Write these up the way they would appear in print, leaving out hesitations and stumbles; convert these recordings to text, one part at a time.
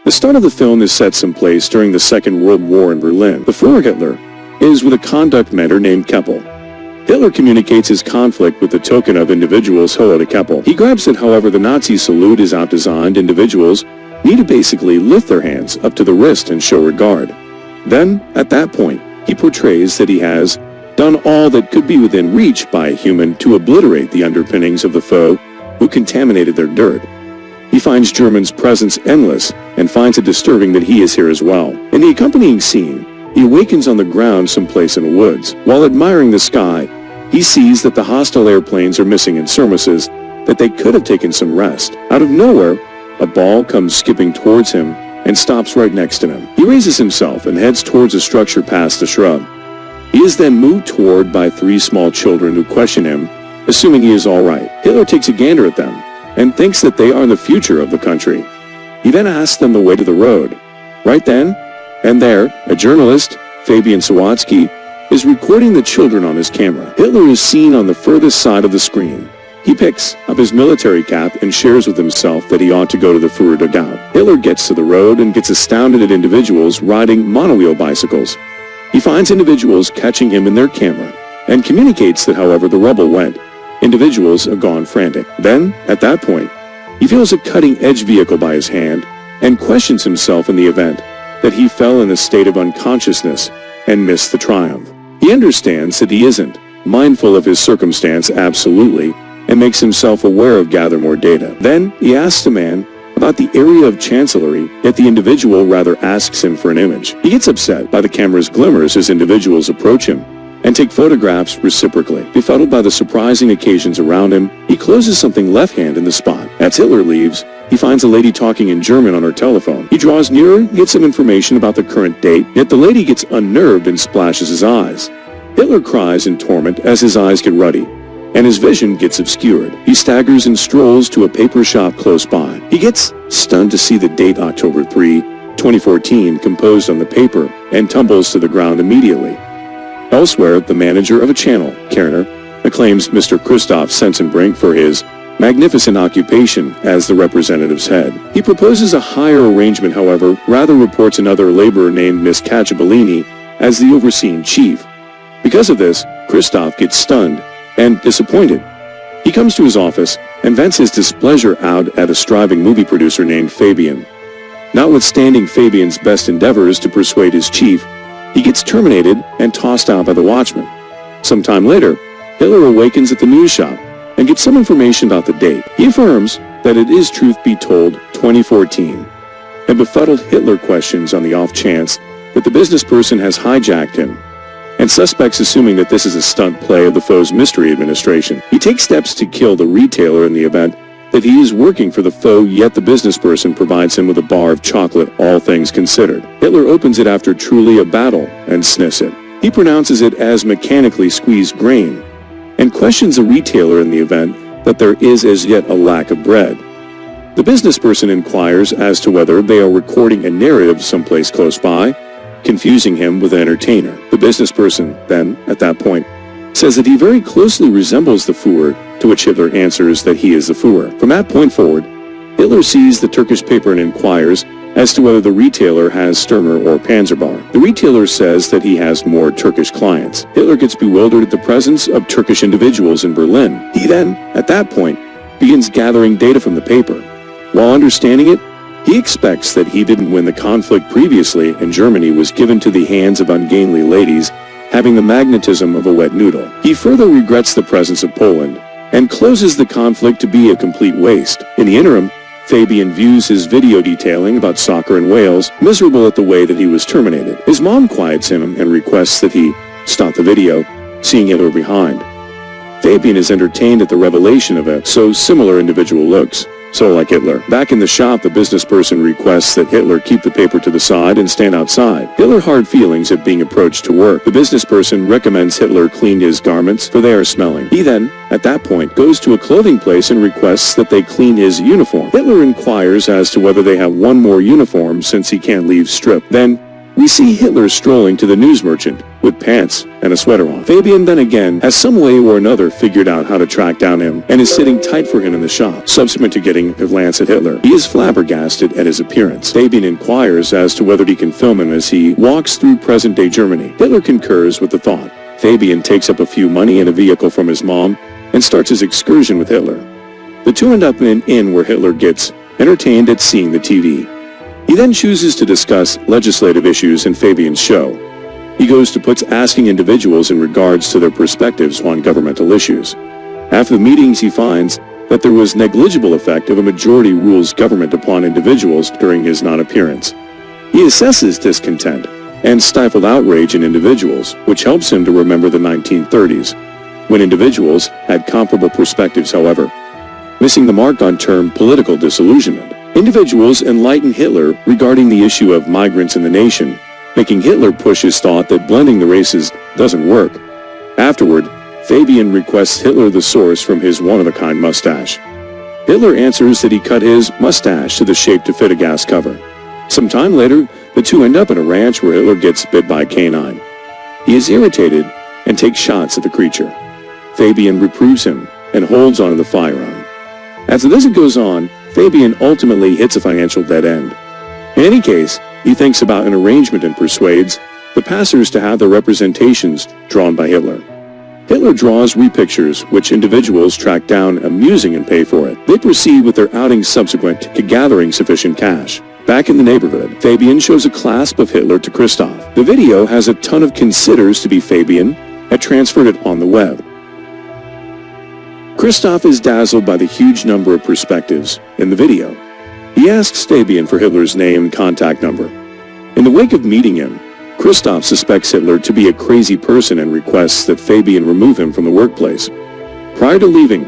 The start of the film is set someplace during the Second World War in Berlin. The Führer Hitler is with a conduct mentor named Keppel. Hitler communicates his conflict with the token of individuals hello to Keppel. He grabs that however the Nazi salute is outdesigned, individuals need to basically lift their hands up to the wrist and show regard. Then, at that point, he portrays that he has done all that could be within reach by a human to obliterate the underpinnings of the foe who contaminated their dirt. He finds German's presence endless and finds it disturbing that he is here as well. In the accompanying scene, he awakens on the ground someplace in the woods. While admiring the sky, he sees that the hostile airplanes are missing in surmises, that they could have taken some rest. Out of nowhere, a ball comes skipping towards him and stops right next to him. He raises himself and heads towards a structure past the shrub. He is then moved toward by 3 small children who question him, assuming he is all right. Hitler takes a gander at them and thinks that they are the future of the country. He then asks them the way to the road. Right then and there, a journalist, Fabian Sawatzki, is recording the children on his camera. Hitler is seen on the furthest side of the screen. He picks up his military cap and shares with himself that he ought to go to the Führer dugout. Hitler gets to the road and gets astounded at individuals riding monowheel bicycles. He finds individuals catching him in their camera and communicates that however the rubble went, individuals have gone frantic. Then, at that point, he feels a cutting-edge vehicle by his hand and questions himself in the event that he fell in a state of unconsciousness and missed the triumph. He understands that he isn't mindful of his circumstance absolutely and makes himself aware of gather more data. Then he asks the man about the area of chancellery, yet the individual rather asks him for an image. He gets upset by the camera's glimmers as individuals approach him and take photographs reciprocally. Befuddled by the surprising occasions around him, he closes something left-hand in the spot. As Hitler leaves, he finds a lady talking in German on her telephone. He draws nearer, gets some information about the current date, yet the lady gets unnerved and splashes his eyes. Hitler cries in torment as his eyes get ruddy, and his vision gets obscured. He staggers and strolls to a paper shop close by. He gets stunned to see the date October 3, 2014 composed on the paper and tumbles to the ground immediately. Elsewhere, the manager of a channel, Kerner, acclaims Mr. Christoph Sensenbrink for his magnificent occupation as the representative's head. He proposes a higher arrangement, however, rather reports another laborer named Miss Cacciabellini as the overseeing chief. Because of this, Christoph gets stunned and disappointed. He comes to his office and vents his displeasure out at a striving movie producer named Fabian. Notwithstanding Fabian's best endeavors to persuade his chief, he gets terminated and tossed out by the watchman. Sometime later, Hitler awakens at the news shop and gets some information about the date. He affirms that it is, truth be told, 2014. And befuddled Hitler questions on the off chance that the business person has hijacked him, and suspects assuming that this is a stunt play of the foe's mystery administration. He takes steps to kill the retailer in the event that he is working for the foe, yet the business person provides him with a bar of chocolate, all things considered. Hitler opens it after truly a battle and sniffs it. He pronounces it as mechanically squeezed grain and questions the retailer in the event that there is as yet a lack of bread. The business person inquires as to whether they are recording a narrative someplace close by, confusing him with an entertainer. The business person then, at that point, says that he very closely resembles the Führer, to which Hitler answers that he is the Führer. From that point forward, Hitler sees the Turkish paper and inquires as to whether the retailer has Sturmer or Panzerbar. The retailer says that he has more Turkish clients. Hitler gets bewildered at the presence of Turkish individuals in Berlin. He then, at that point, begins gathering data from the paper. While understanding it, he expects that he didn't win the conflict previously and Germany was given to the hands of ungainly ladies having the magnetism of a wet noodle. He further regrets the presence of Poland and closes the conflict to be a complete waste. In the interim, Fabian views his video detailing about soccer in Wales, miserable at the way that he was terminated. His mom quiets him and requests that he stop the video, seeing Hitler behind. Fabian is entertained at the revelation of a so similar individual looks. So like Hitler. Back in the shop, the business person requests that Hitler keep the paper to the side and stand outside. Hitler hard feelings at being approached to work. The business person recommends Hitler clean his garments, for they are smelling. He then, at that point, goes to a clothing place and requests that they clean his uniform. Hitler inquires as to whether they have one more uniform since he can't leave stripped. Then, we see Hitler strolling to the news merchant with pants and a sweater on. Fabian then again has some way or another figured out how to track down him and is sitting tight for him in the shop. Subsequent to getting a glance at Hitler, he is flabbergasted at his appearance. Fabian inquires as to whether he can film him as he walks through present-day Germany. Hitler concurs with the thought. Fabian takes up a few money and a vehicle from his mom and starts his excursion with Hitler. The two end up in an inn where Hitler gets entertained at seeing the TV. He then chooses to discuss legislative issues in Fabian's show. He goes to puts asking individuals in regards to their perspectives on governmental issues. After the meetings, he finds that there was negligible effect of a majority rules government upon individuals during his non-appearance. He assesses discontent and stifled outrage in individuals, which helps him to remember the 1930s, when individuals had comparable perspectives, however, missing the mark on term political disillusionment. Individuals enlighten Hitler regarding the issue of migrants in the nation, making Hitler push his thought that blending the races doesn't work. Afterward, Fabian requests Hitler the source from his one-of-a-kind mustache. Hitler answers that he cut his mustache to the shape to fit a gas cover. Some time later, the two end up at a ranch where Hitler gets bit by a canine. He is irritated and takes shots at the creature. Fabian reproves him and holds onto the firearm. As the visit goes on, Fabian ultimately hits a financial dead end. In any case, he thinks about an arrangement and persuades the passers to have their representations drawn by Hitler. Hitler draws repictures, which individuals track down amusing and pay for it. They proceed with their outings subsequent to gathering sufficient cash. Back in the neighborhood, Fabian shows a clasp of Hitler to Christoph. The video has a ton of considers to be Fabian had transferred it on the web. Christoph is dazzled by the huge number of perspectives in the video. He asks Fabian for Hitler's name and contact number. In the wake of meeting him, Christoph suspects Hitler to be a crazy person and requests that Fabian remove him from the workplace. Prior to leaving,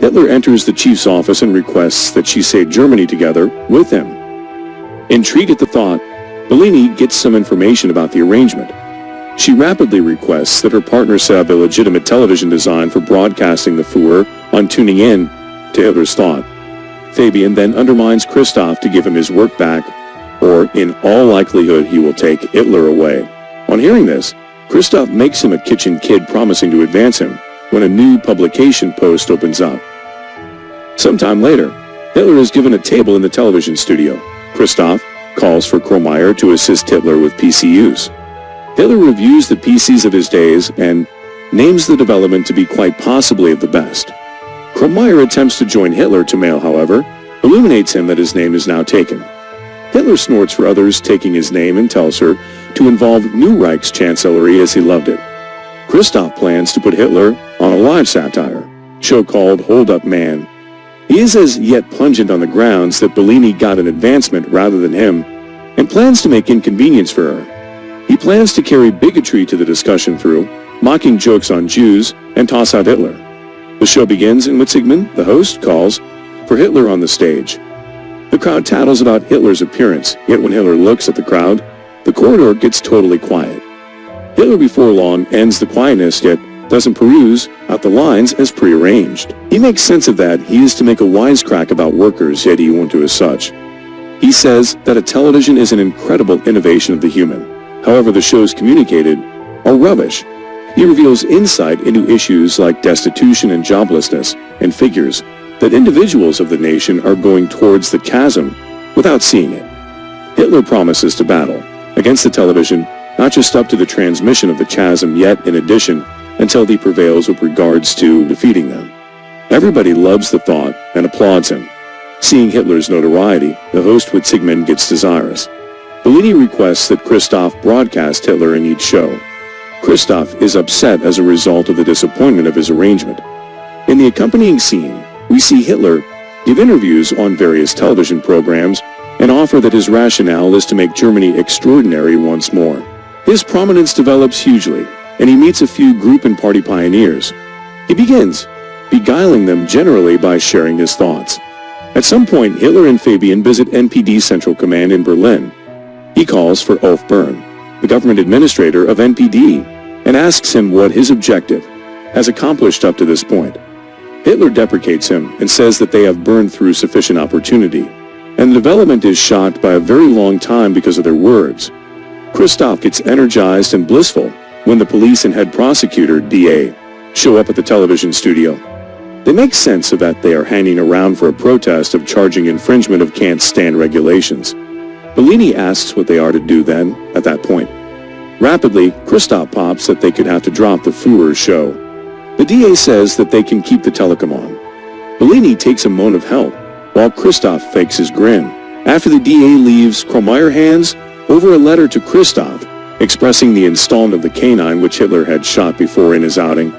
Hitler enters the chief's office and requests that she save Germany together with him. Intrigued at the thought, Bellini gets some information about the arrangement. She rapidly requests that her partner set up a legitimate television design for broadcasting the Führer on tuning in to Hitler's thought. Fabian then undermines Christoph to give him his work back, or in all likelihood he will take Hitler away. On hearing this, Christoph makes him a kitchen kid promising to advance him when a new publication post opens up. Sometime later, Hitler is given a table in the television studio. Christoph calls for Kromayer to assist Hitler with PC use. Hitler reviews the PCs of his days and names the development to be quite possibly of the best. Kromayer attempts to join Hitler to mail, however, illuminates him that his name is now taken. Hitler snorts for others taking his name and tells her to involve New Reich's chancellery as he loved it. Christoph plans to put Hitler on a live satire show called Hold Up Man. He is as yet pungent on the grounds that Bellini got an advancement rather than him and plans to make inconvenience for her. He plans to carry bigotry to the discussion through mocking jokes on Jews and toss out Hitler. The show begins and Witzigmann, the host, calls for Hitler on the stage. The crowd tattles about Hitler's appearance, yet when Hitler looks at the crowd, the corridor gets totally quiet. Hitler before long ends the quietness, yet doesn't peruse out the lines as prearranged. He makes sense of that. He is to make a wisecrack about workers, yet he won't do as such. He says that a television is an incredible innovation of the human. However, the shows communicated are rubbish. He reveals insight into issues like destitution and joblessness and figures that individuals of the nation are going towards the chasm without seeing it. Hitler promises to battle against the television, not just up to the transmission of the chasm, yet in addition, until he prevails with regards to defeating them. Everybody loves the thought and applauds him. Seeing Hitler's notoriety, the host Witzigmann gets desirous. Bellini requests that Christoph broadcast Hitler in each show. Christoph is upset as a result of the disappointment of his arrangement. In the accompanying scene, we see Hitler give interviews on various television programs and offer that his rationale is to make Germany extraordinary once more. His prominence develops hugely, and he meets a few group and party pioneers. He begins beguiling them generally by sharing his thoughts. At some point, Hitler and Fabian visit NPD Central Command in Berlin. He calls for Ulf Bern, the government administrator of NPD, and asks him what his objective has accomplished up to this point. Hitler deprecates him and says that they have burned through sufficient opportunity, and the development is shocked by a very long time because of their words. Christoph gets energized and blissful when the police and head prosecutor, DA, show up at the television studio. They make sense of that they are hanging around for a protest of charging infringement of can't stand regulations. Bellini asks what they are to do then, at that point. Rapidly, Christoph pops that they could have to drop the Führer show. The DA says that they can keep the telecom on. Bellini takes a moan of help, while Christoph fakes his grin. After the DA leaves, Kromayer hands over a letter to Christoph, expressing the installment of the canine which Hitler had shot before in his outing.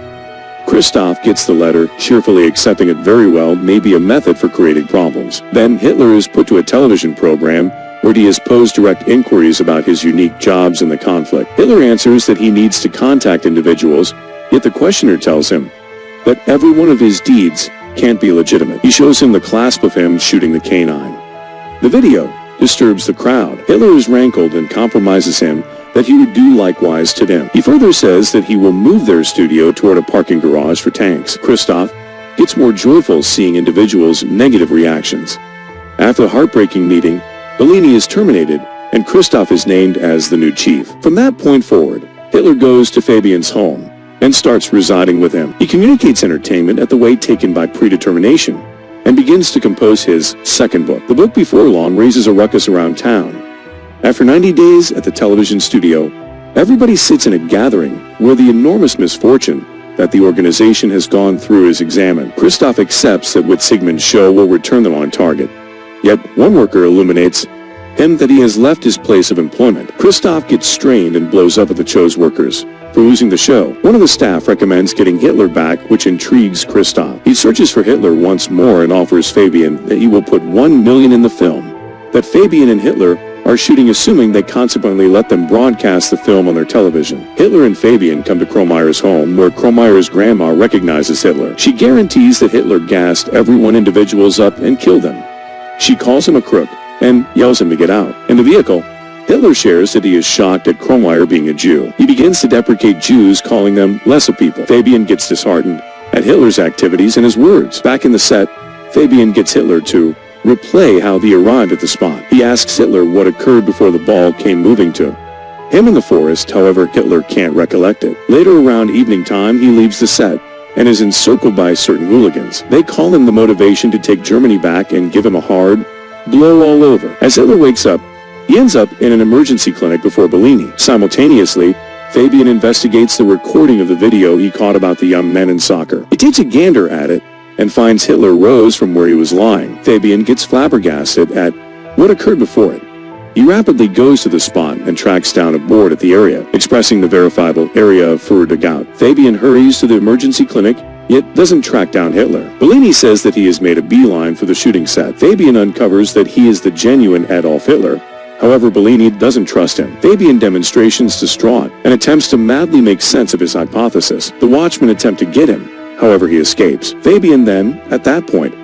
Christoph gets the letter, cheerfully accepting it very well may be a method for creating problems. Then Hitler is put to a television program where he is posed direct inquiries about his unique jobs in the conflict. Hitler answers that he needs to contact individuals, yet the questioner tells him that every one of his deeds can't be legitimate. He shows him the clasp of him shooting the canine. The video disturbs the crowd. Hitler is rankled and compromises him that he would do likewise to them. He further says that he will move their studio toward a parking garage for tanks. Christoph gets more joyful seeing individuals' negative reactions. After the heartbreaking meeting, Bellini is terminated and Christoph is named as the new chief. From that point forward, Hitler goes to Fabian's home and starts residing with him. He communicates entertainment at the way taken by predetermination and begins to compose his second book. The book before long raises a ruckus around town. After 90 days at the television studio, everybody sits in a gathering where the enormous misfortune that the organization has gone through is examined. Christoph accepts that with Sigmund's show will return them on target. Yet one worker illuminates him that he has left his place of employment. Christoph gets strained and blows up at the show's workers for losing the show. One of the staff recommends getting Hitler back, which intrigues Christoph. He searches for Hitler once more and offers Fabian that he will put $1 million in the film that Fabian and Hitler are shooting, assuming they consequently let them broadcast the film on their television. Hitler and Fabian come to Kromeyer's home, where Kromeyer's grandma recognizes Hitler. She guarantees that Hitler gassed every one individuals up and killed them. She calls him a crook and yells him to get out. In the vehicle, Hitler shares that he is shocked at Kromayer being a Jew. He begins to deprecate Jews, calling them lesser people. Fabian gets disheartened at Hitler's activities and his words. Back in the set, Fabian gets Hitler to replay how they arrived at the spot. He asks Hitler what occurred before the ball came moving to him in the forest. However, Hitler can't recollect it. Later, around evening time, he leaves the set and is encircled by certain hooligans. They call him the motivation to take Germany back and give him a hard blow all over. As Hitler wakes up, he ends up in an emergency clinic before Bellini. Simultaneously, Fabian investigates the recording of the video he caught about the young men in soccer. He takes a gander at it and finds Hitler rose from where he was lying. Fabian gets flabbergasted at what occurred before it. He rapidly goes to the spot and tracks down a board at the area, expressing the verifiable area of Führergaut. Fabian hurries to the emergency clinic, yet doesn't track down Hitler. Bellini says that he has made a beeline for the shooting set. Fabian uncovers that he is the genuine Adolf Hitler. However, Bellini doesn't trust him. Fabian demonstrations distraught and attempts to madly make sense of his hypothesis. The watchmen attempt to get him. However, he escapes. Fabian then, at that point,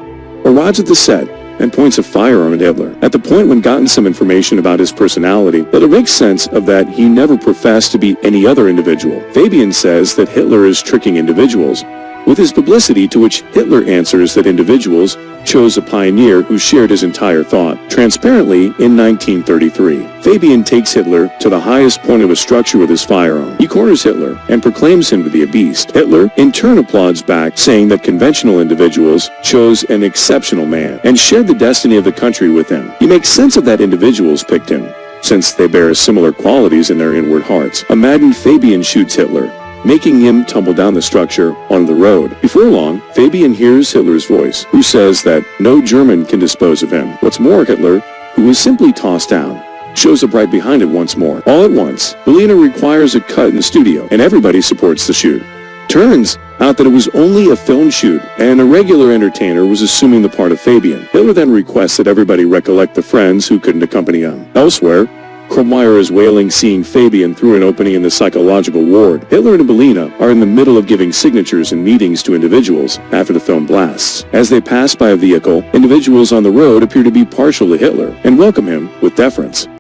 arrives at the set and points a firearm at Hitler. At the point when gotten some information about his personality, Hitler makes sense of that he never professed to be any other individual. Fabian says that Hitler is tricking individuals with his publicity, to which Hitler answers that individuals chose a pioneer who shared his entire thought. Transparently, in 1933, Fabian takes Hitler to the highest point of a structure with his firearm. He corners Hitler and proclaims him to be a beast. Hitler in turn applauds back, saying that conventional individuals chose an exceptional man and shared the destiny of the country with him. He makes sense of that individuals picked him, since they bear similar qualities in their inward hearts. A maddened Fabian shoots Hitler, making him tumble down the structure onto the road. Before long, Fabian hears Hitler's voice, who says that no German can dispose of him. What's more, Hitler, who is simply tossed down, shows up right behind it once more. All at once, Bellini requires a cut in the studio, and everybody supports the shoot. Turns out that it was only a film shoot, and a regular entertainer was assuming the part of Fabian. Hitler then requests that everybody recollect the friends who couldn't accompany him. Elsewhere, Kromayer is wailing, seeing Fabian through an opening in the psychological ward. Hitler and Bellini are in the middle of giving signatures and meetings to individuals after the film blasts. As they pass by a vehicle, individuals on the road appear to be partial to Hitler and welcome him with deference.